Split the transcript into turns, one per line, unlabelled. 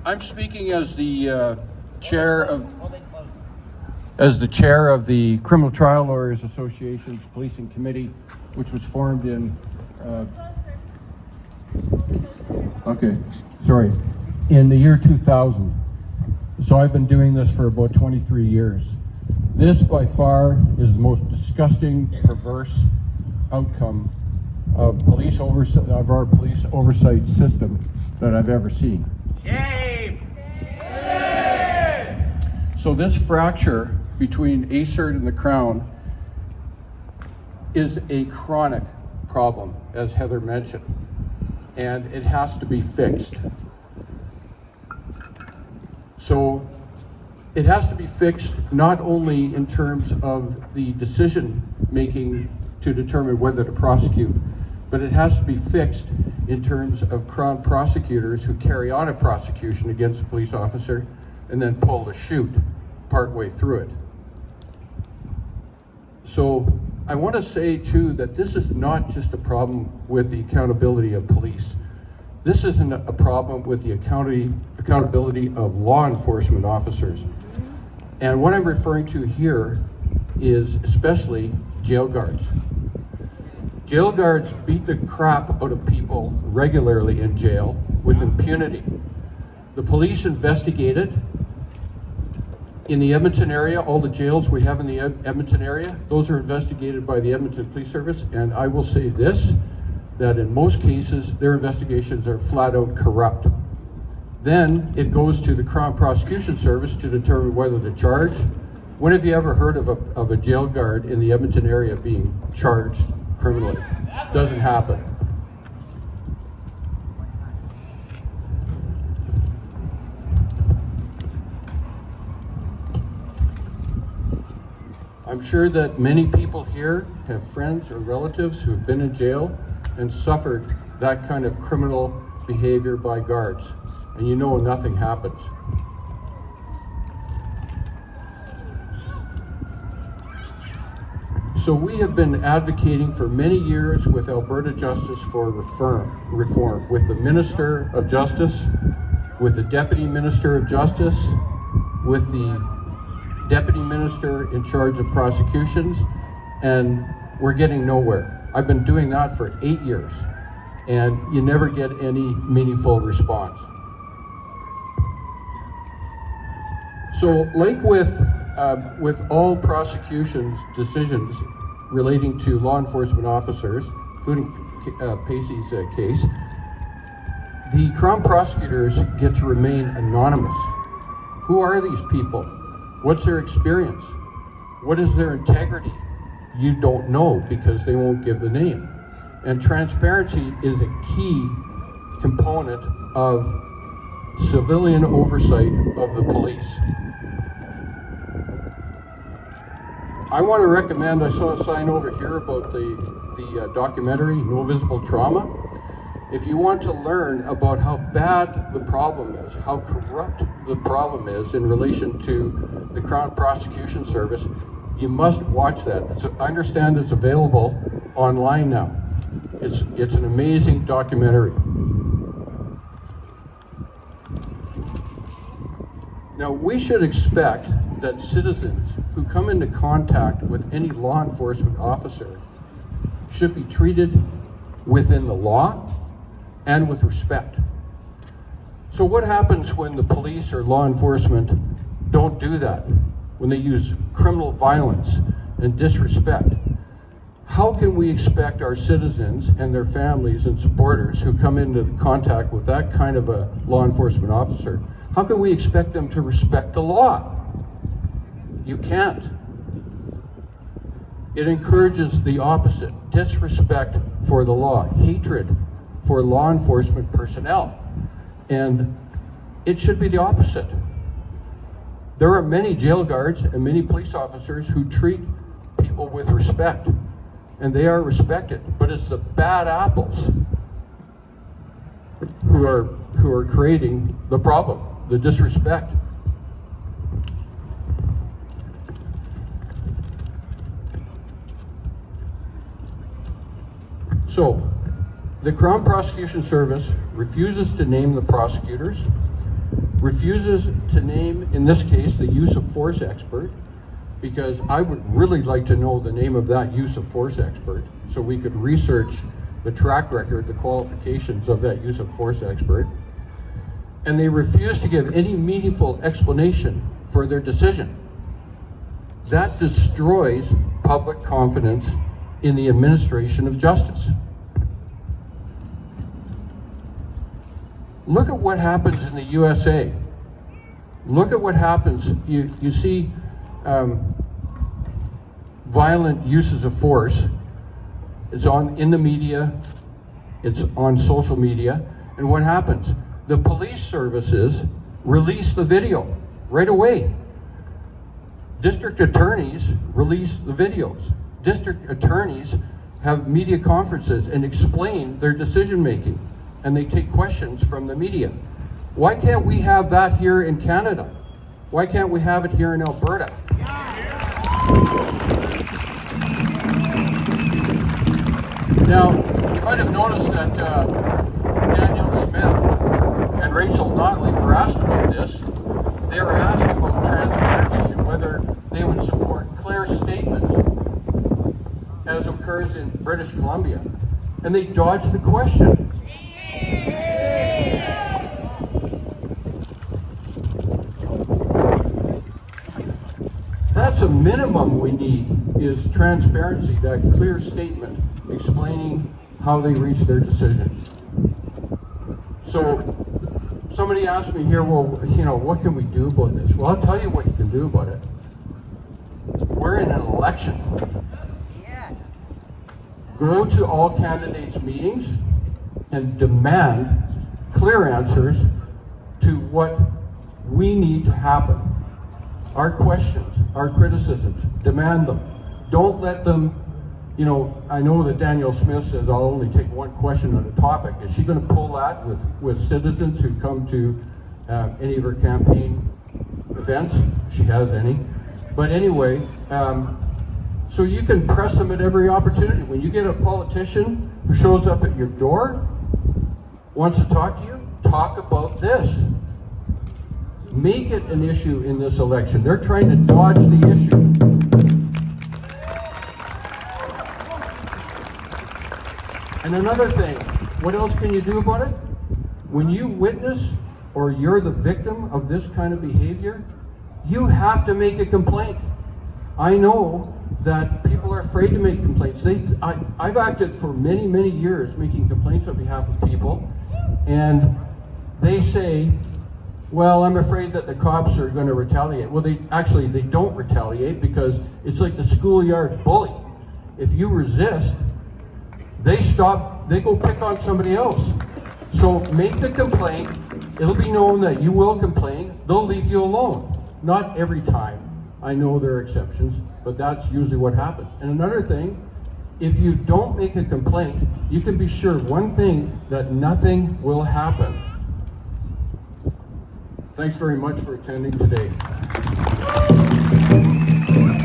I'm speaking as the chair of the Criminal Trial Lawyers Association's Policing Committee, which was formed in in the year 2000. So I've been doing this for about 23 years. This by far is the most disgusting, perverse outcome of our police oversight system that I've ever seen.
Shame!
So this fracture between ASIRT and the Crown is a chronic problem, as Heather mentioned, and it has to be fixed. So it has to be fixed not only in terms of the decision making to determine whether to prosecute, but it has to be fixed in terms of Crown prosecutors who carry on a prosecution against a police officer and then pull the chute partway through it. So I want to say too that this is not just a problem with the accountability of police. This isn't a problem with the accountability of law enforcement officers. And what I'm referring to here is especially jail guards. Jail guards beat the crap out of people regularly in jail with impunity. The police investigate it. In the Edmonton area, all the jails we have in the Edmonton area, those are investigated by the Edmonton Police Service, and I will say this, that in most cases, their investigations are flat out corrupt. Then it goes to the Crown Prosecution Service to determine whether to charge. When have you ever heard of a jail guard in the Edmonton area being charged criminally? Doesn't happen. I'm sure that many people here have friends or relatives who have been in jail and suffered that kind of criminal behavior by guards, and you know nothing happens. So we have been advocating for many years with Alberta Justice for reform, with the Minister of Justice, with the Deputy Minister of Justice, with the Deputy Minister in charge of prosecutions, and we're getting nowhere. I've been doing that for 8 years, and you never get any meaningful response. So like with all prosecutions decisions relating to law enforcement officers, including Pacey's case, the Crown prosecutors get to remain anonymous. Who are these people? What's their experience? What is their integrity? You don't know because they won't give the name. And transparency is a key component of civilian oversight of the police. I want to recommend, I saw a sign over here about the documentary, No Visible Trauma. If you want to learn about how bad the problem is, how corrupt the problem is in relation to the Crown Prosecution Service, you must watch that. I understand it's available online now. It's an amazing documentary. Now, we should expect that citizens who come into contact with any law enforcement officer should be treated within the law and with respect. So what happens when the police or law enforcement don't do that? When they use criminal violence and disrespect? How can we expect our citizens and their families and supporters who come into contact with that kind of a law enforcement officer, how can we expect them to respect the law? You can't. It encourages the opposite, disrespect for the law, hatred for law enforcement personnel. And it should be the opposite. There are many jail guards and many police officers who treat people with respect, and they are respected, but it's the bad apples who are creating the problem, the disrespect. So, the Crown Prosecution Service refuses to name the prosecutors, refuses to name, in this case, the use of force expert, because I would really like to know the name of that use of force expert so we could research the track record, the qualifications of that use of force expert. And they refuse to give any meaningful explanation for their decision. That destroys public confidence in the administration of justice. Look at what happens in the USA. Look at what happens. You see violent uses of force. It's in the media, it's on social media, and what happens? The police services release the video right away. District attorneys release the videos. District attorneys have media conferences and explain their decision making, and they take questions from the media. Why can't we have that here in Canada? Why can't we have it here in Alberta? Now, you might have noticed that Daniel Smith and Rachel Notley were asked about this. They were asked about transparency and whether they would support clear statements as occurs in British Columbia. And they dodged the question. That's a minimum we need, is transparency, that clear statement explaining how they reached their decision. So somebody asked me here, well, what can we do about this? Well, I'll tell you what you can do about it. We're in an election. Go to all candidates' meetings and demand clear answers to what we need to happen. Our questions, our criticisms, demand them. Don't let them, I know that Daniel Smith says I'll only take one question on a topic. Is she going to pull that with citizens who come to any of her campaign events? If she has any. But anyway, so you can press them at every opportunity. When you get a politician who shows up at your door, wants to talk to you, talk about this. Make it an issue in this election. They're trying to dodge the issue. And another thing, what else can you do about it? When you witness or you're the victim of this kind of behavior, you have to make a complaint. I know that people are afraid to make complaints. I've acted for many, many years making complaints on behalf of people, and they say, well, I'm afraid that the cops are going to retaliate. Well, they don't retaliate, because it's like the schoolyard bully. If you resist, they go pick on somebody else. So make the complaint. It'll be known that you will complain. They'll leave you alone. Not every time. I know there are exceptions, but that's usually what happens. And another thing, if you don't make a complaint, you can be sure one thing, that nothing will happen. Thanks very much for attending today.